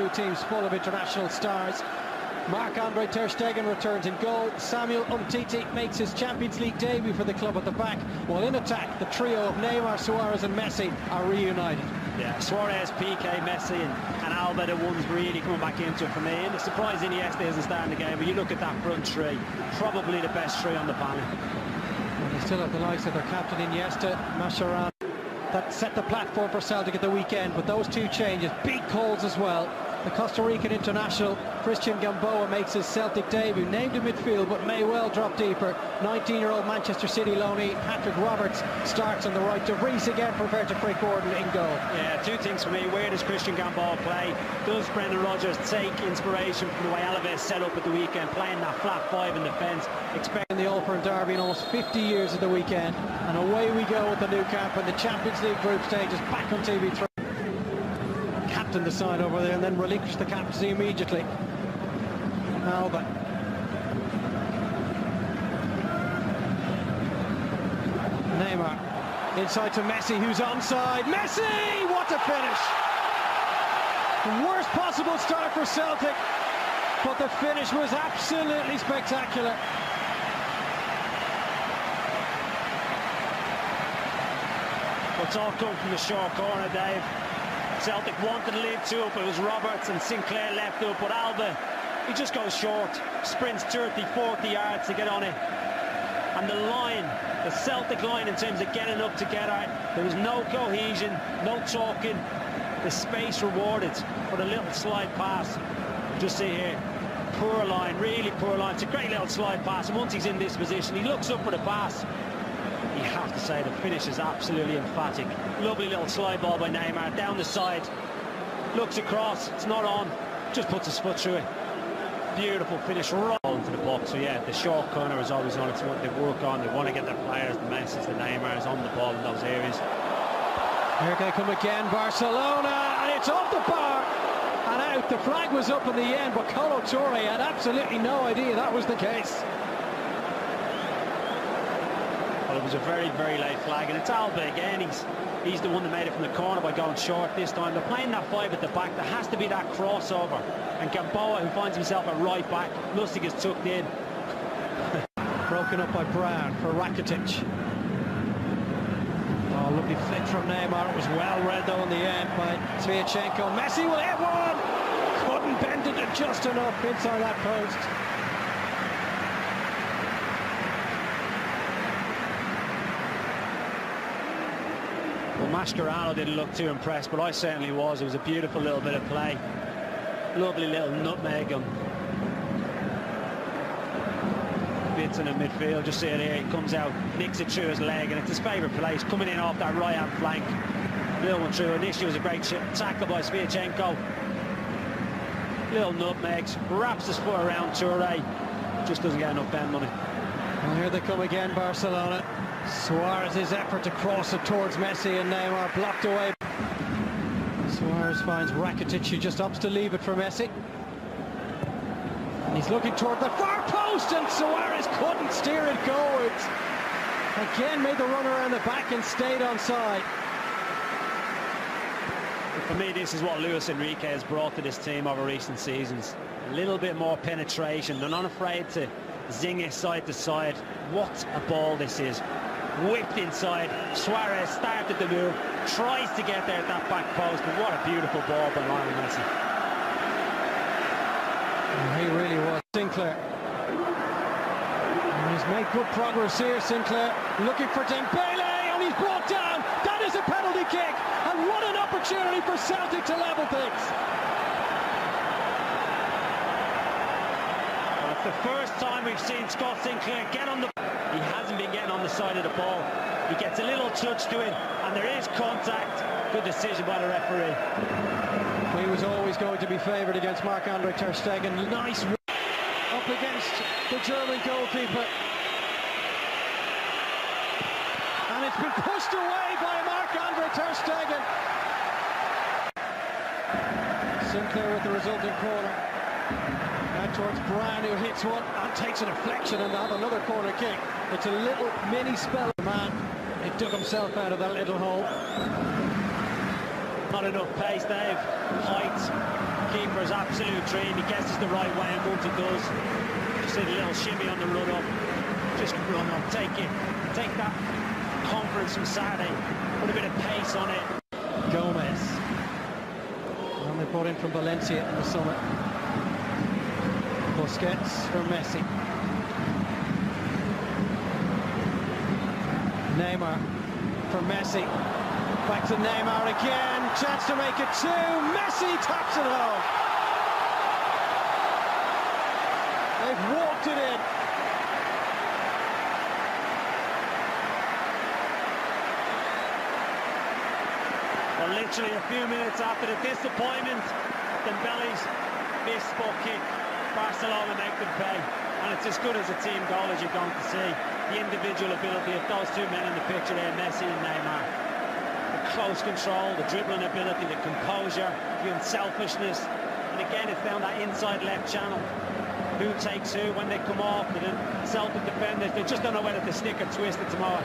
Two teams full of international stars. Marc-Andre ter Stegen returns in goal. Samuel Umtiti makes his Champions League debut for the club at the back, while in attack the trio of Neymar, Suarez and Messi are reunited. Yeah, Suarez, Piqué, Messi and Alba, the ones really coming back into it for me. And it's surprising Iniesta isn't starting the game, but you look at that front three, probably the best three on the panel. And they still have the likes of their captain Iniesta, Mascherano, that set the platform for Celtic at the weekend, but those two changes, big calls as well. The Costa Rican international Christian Gamboa makes his Celtic debut, named in midfield but may well drop deeper. 19-year-old Manchester City loanee Patrick Roberts starts on the right. De Vries again prepared to break Gordon in goal. Yeah, two things for me. Where does Christian Gamboa play? Does Brendan Rodgers take inspiration from the way Alaves set up at the weekend, playing that flat five in defence? Expecting the All-Firm Derby in almost 50 years at the weekend, and away we go with the new camp, and the Champions League group stage is back on TV3. Captain the side over there and then relinquish the captaincy immediately. Alba. Neymar inside to Messi, who's onside. Messi! What a finish! The worst possible start for Celtic, but the finish was absolutely spectacular. It's all come from the short corner, Dave. Celtic wanted to lead two up. It was Roberts and Sinclair left up, but Alba, he just goes short, sprints 30, 40 yards to get on it. And the line, the Celtic line in terms of getting up together, there was no cohesion, no talking. The space rewarded for the little slide pass. Just see here, poor line, really poor line. It's a great little slide pass, and once he's in this position, he looks up for the pass. You have to say the finish is absolutely emphatic. Lovely little slide ball by Neymar down the side, looks across, it's not on, just puts his foot through it. Beautiful finish right into the box. So yeah, the short corner is always on. It's what they work on. They want to get their players, the Messis, the Neymars on the ball in those areas. Here they come again, Barcelona, and it's off the bar and out. The flag was up in the end, but Kolo Touré had absolutely no idea that was the case. Well, it was a very, very late flag, and it's Alba again. He's the one that made it from the corner by going short this time. They're playing that five at the back. There has to be that crossover. And Gamboa, who finds himself at right back, Lustig is tucked in. Broken up by Brown for Rakitic. Oh, lovely flick from Neymar. It was well read though in the end by Sviatchenko. Messi will hit one! Couldn't bend it just enough inside that post. Well, Mascherano didn't look too impressed, but I certainly was. It was a beautiful little bit of play. Lovely little nutmeg on bits in the midfield. Just see it here. He comes out, nicks it through his leg, and it's his favourite place, coming in off that right-hand flank. Little one through. Initially was a great tackle by Sviatchenko. Little nutmegs, wraps his foot around Touré. Just doesn't get enough bend on it. Well, here they come again, Barcelona. Suarez's effort to cross it towards Messi, and Neymar blocked away. Suarez finds Rakitic, who just opts to leave it for Messi. And he's looking toward the far post, and Suarez couldn't steer it goalwards. Again made the run around the back and stayed onside. For me, this is what Luis Enrique has brought to this team over recent seasons. A little bit more penetration. They're not afraid to zing it side to side. What a ball this is. Whipped inside. Suarez started the move, tries to get there at that back post, but what a beautiful ball by Lionel Messi. He really was. Sinclair. And he's made good progress here, Sinclair. Looking for Dembele, and he's brought down. That is a penalty kick, and what an opportunity for Celtic to level things. Well, it's the first time we've seen Scott Sinclair get on the... He hasn't been getting on the side of the ball. He gets a little touch to it, and there is contact. Good decision by the referee. He was always going to be favoured against Marc-Andre ter Stegen. Nice up against the German goalkeeper. And it's been pushed away by Marc-Andre ter Stegen. Sinclair with the resulting corner. Now towards Brown, who hits one and takes a deflection and have another corner kick. It's a little mini spell. Man, he dug himself out of that little hole. Not enough pace, Dave. Height. Keeper for his absolute dream. He guesses the right way, and once he does, just did a little shimmy on the run up. Just run up, take it. Take that confidence from Saturday. Put a bit of pace on it. Gomez. And they brought in from Valencia in the summer. Busquets for Messi. Neymar for Messi. Back to Neymar again. Chance to make it 2. Messi taps it home. They've walked it in. Well, literally a few minutes after the disappointment of Dembele's missed spot kick, Barcelona make them pay. And it's as good as a team goal as you're going to see. The individual ability of those two men in the picture there, Messi and Neymar. The close control, the dribbling ability, the composure, the unselfishness. And again, it's down that inside left channel. Who takes who when they come off, and then Celtic defenders, they just don't know whether to stick or twist it tomorrow.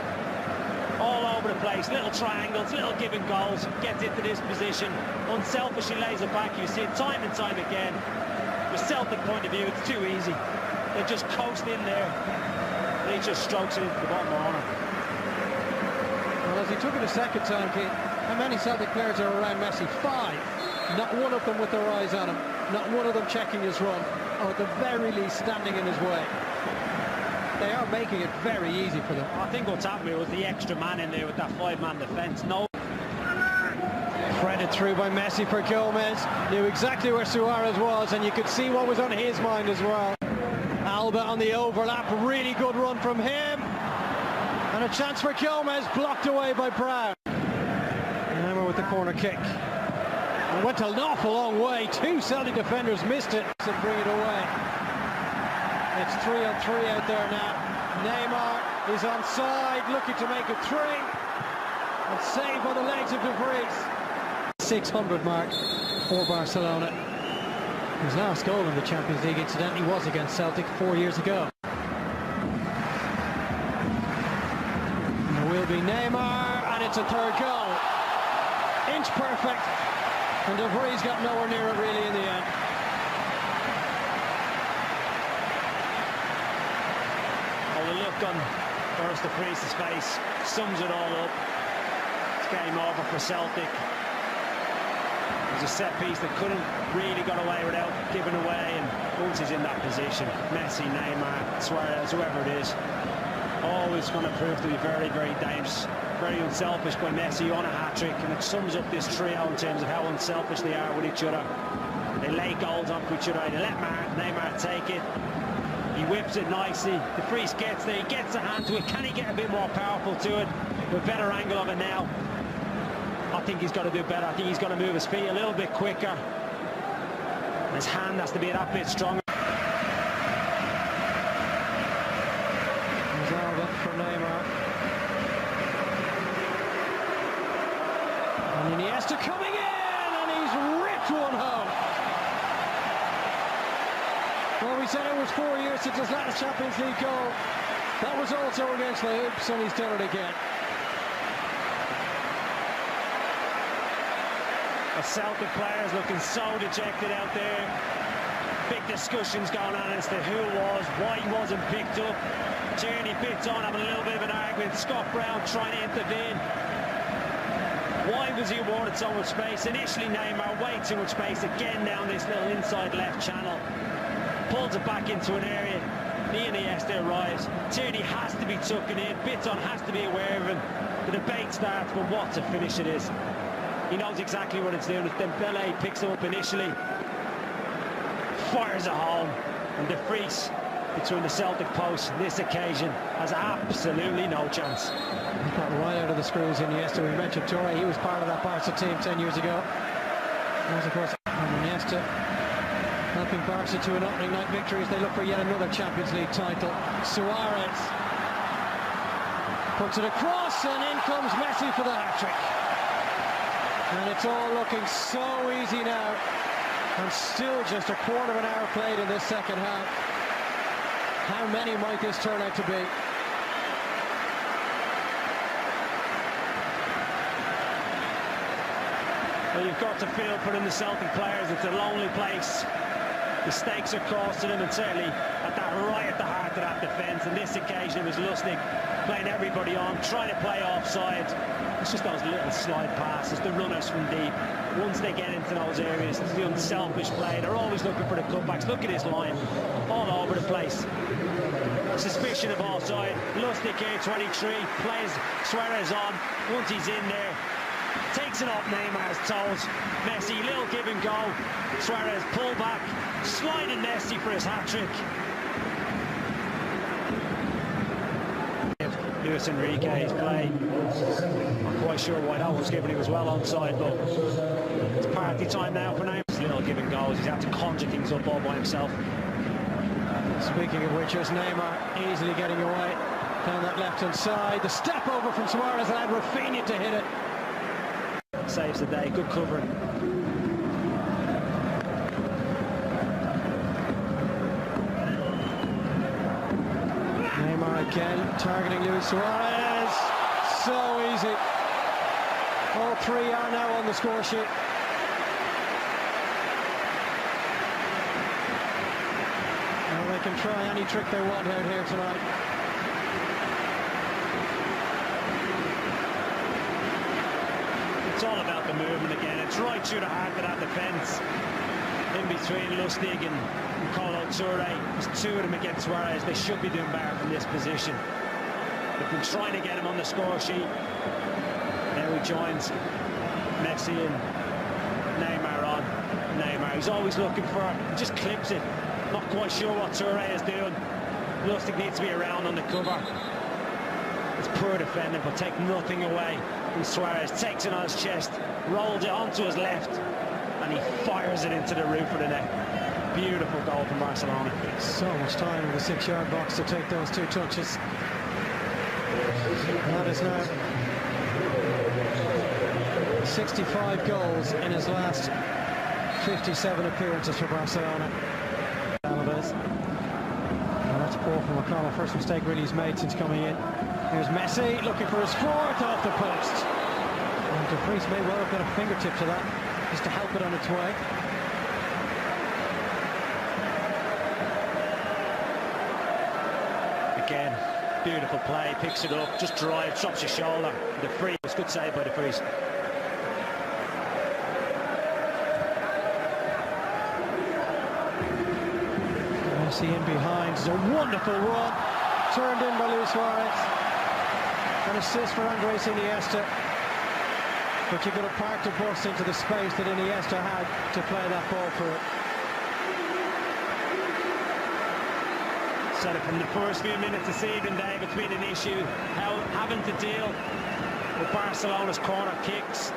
All over the place, little triangles, little giving goals, gets into this position, unselfishly lays it back. You see it time and time again. From a Celtic point of view, it's too easy. They just coast in there, and he just strokes it into the bottom corner. Well, as he took it a second time, Keith, how many Celtic players are around Messi? 5. Not one of them with their eyes on him, not one of them checking his run, or at the very least standing in his way. They are making it very easy for them. I think what's happened was the extra man in there with that 5-man defence. No. Threaded through by Messi for Gomez. Knew exactly where Suarez was, and you could see what was on his mind as well. Alba on the overlap. Really good run from him. And a chance for Gomez, blocked away by Brown. And we're with the corner kick. It went an awful long way. 2 Celtic defenders missed it and bring it away. It's 3-on-3 out there now. Neymar is onside, looking to make it 3. And saved by the legs of De Vries. 600 mark for Barcelona. His last goal in the Champions League, incidentally, was against Celtic 4 years ago. And there will be Neymar, and it's a 3rd goal. Inch perfect. And De Vries got nowhere near it really in the end. The look on Boris De Vries' face sums it all up. It's game over for Celtic. It was a set piece that couldn't really got away without giving away, and once he's in that position, Messi, Neymar, Suarez, whoever it is, always going to prove to be very, very dangerous. Very unselfish by Messi on a hat-trick, and it sums up this trio in terms of how unselfish they are with each other. They lay goals onto each other, they let Neymar take it. He whips it nicely. De Vries gets there. He gets a hand to it. Can he get a bit more powerful to it? With a better angle of it now. I think he's got to do better. I think he's got to move his feet a little bit quicker. His hand has to be that bit stronger. Alba for Neymar. And Iniesta coming in, and he's ripped one home. Well, we said it was 4 years since his last Champions League goal. That was also against the Hoops, and he's done it again. The Celtic players looking so dejected out there. Big discussions going on as to who it was, why he wasn't picked up. Tierney bits on, having a little bit of an argument. Scott Brown trying to intervene. Why was he awarded so much space? Initially, Neymar, way too much space again down this little inside left channel. Pulls it back into an area. Iniesta arrives. Tierney has to be tucking in. Bitton has to be aware of him. The debate starts, but what a finish it is. He knows exactly what it's doing. Dembele picks him up initially, fires it home, and De Vries between the Celtic posts this occasion has absolutely no chance. He got right out of the screws Iniesta. We mentioned Torre. He was part of that Barca team 10 years ago. And of course, Iniesta helping Barca to an opening night victory as they look for yet another Champions League title. Suarez puts it across, and in comes Messi for the hat-trick. And it's all looking so easy now, and still just a quarter of an hour played in this second half. How many might this turn out to be? Well, you've got to feel for them, the Celtic players. It's a lonely place. The stakes are costing them, and certainly right at the heart of that defence. On this occasion, it was Lustig playing everybody on, trying to play offside. It's just those little slide passes, the runners from deep. Once they get into those areas, it's the unselfish play. They're always looking for the cutbacks. Look at his line, all over the place. Suspicion of offside. Lustig here, 23, plays Suarez on. Once he's in there, takes it off Neymar's toes. Messi, little give and go. Suarez pull back, sliding Messi for his hat-trick. Luis Enrique's play. Not quite sure why that was given. He was well onside, but it's party time now for Neymar. Little give and goes. He's had to conjure things up all by himself. Speaking of which, there's Neymar easily getting away down that left-hand side. The step over from Suarez allowed Rafinha to hit it. Saves the day, good covering. Neymar again, targeting Luis Suarez. So easy. All three are now on the score sheet. Well, they can try any trick they want out here tonight. It's all about the movement again. It's right through the heart of that defence. In between Lustig and Kolo Touré. There's two of them against Suarez. They should be doing better from this position. They've been trying to get him on the score sheet. Now he joins Messi and Neymar on. Neymar, he's always looking for it. He just clips it. Not quite sure what Touré is doing. Lustig needs to be around on the cover. It's poor defending, but take nothing away. And Suarez takes it on his chest, rolls it onto his left, and he fires it into the roof of the net. Beautiful goal from Barcelona. So much time in the 6-yard box to take those two touches. That is now 65 goals in his last 57 appearances for Barcelona. Well, that's poor from McConnell. First mistake really he's made since coming in. Here's Messi looking for his fourth off the post. And De Vries may well have got a fingertip to that, just to help it on its way. Again, beautiful play, picks it up, just drives, drops your shoulder. De Vries, it's good save by De Vries. Messi in behind, it's a wonderful run, turned in by Luis Suarez. An assist for Andres Iniesta. But you've got to park the bus into the space that Iniesta had to play that ball through. Said it from the first few minutes this evening, Dave, it's been an issue having to deal with Barcelona's corner kicks.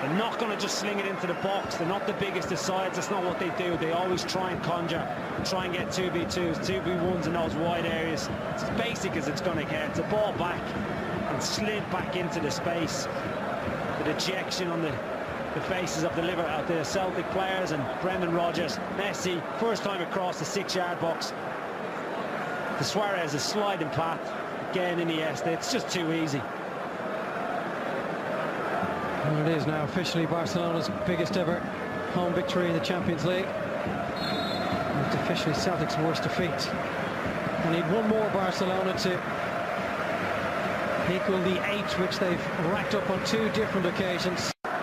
They're not going to just sling it into the box. They're not the biggest of sides. That's not what they do. They always try and conjure, try and get 2v2s, 2v1s in those wide areas. It's as basic as it's going to get. It's a ball back and slid back into the space. The dejection on the faces of the Celtic players and Brendan Rodgers. Messi, first time across the 6-yard box. The Suarez is sliding path. Again, Iniesta. It's just too easy. Well, it is now officially Barcelona's biggest ever home victory in the Champions League. And it's officially Celtic's worst defeat. They need one more, Barcelona, to equal the 8 which they've racked up on 2 different occasions. And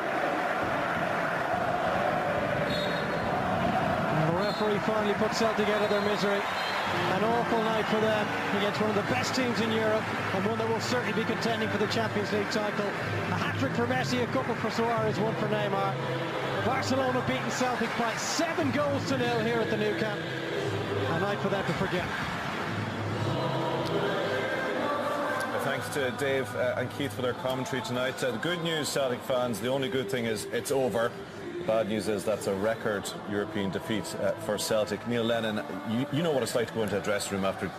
the referee finally put Celtic out of their misery. An awful night for them against one of the best teams in Europe, and one that will certainly be contending for the Champions League title. A hat-trick for Messi, a couple for Suarez, 1 for Neymar. Barcelona beating Celtic by 7 goals to 0 here at the Nou Camp. A night for them to forget. Thanks to Dave and Keith for their commentary tonight. The good news, Celtic fans, the only good thing is it's over. The bad news is that's a record European defeat for Celtic. Neil Lennon, you know what it's like to go into a dressing room after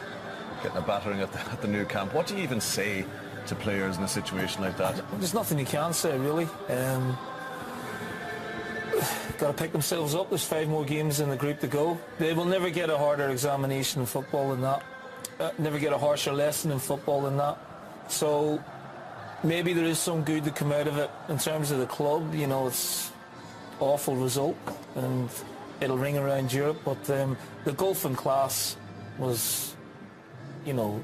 getting a battering at the Nou Camp. What do you even say to players in a situation like that? There's nothing you can say, really. Got to pick themselves up. There's 5 more games in the group to go. They will never get a harder examination in football than that. Never get a harsher lesson in football than that. So maybe there is some good to come out of it in terms of the club. You know, it's awful result, and it'll ring around Europe. But the gulf in class was, you know,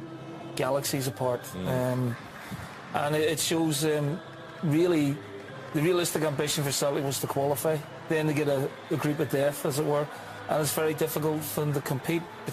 galaxies apart, and it shows really the realistic ambition for Celtic was to qualify, then to get a group of death, as it were, and it's very difficult for them to compete.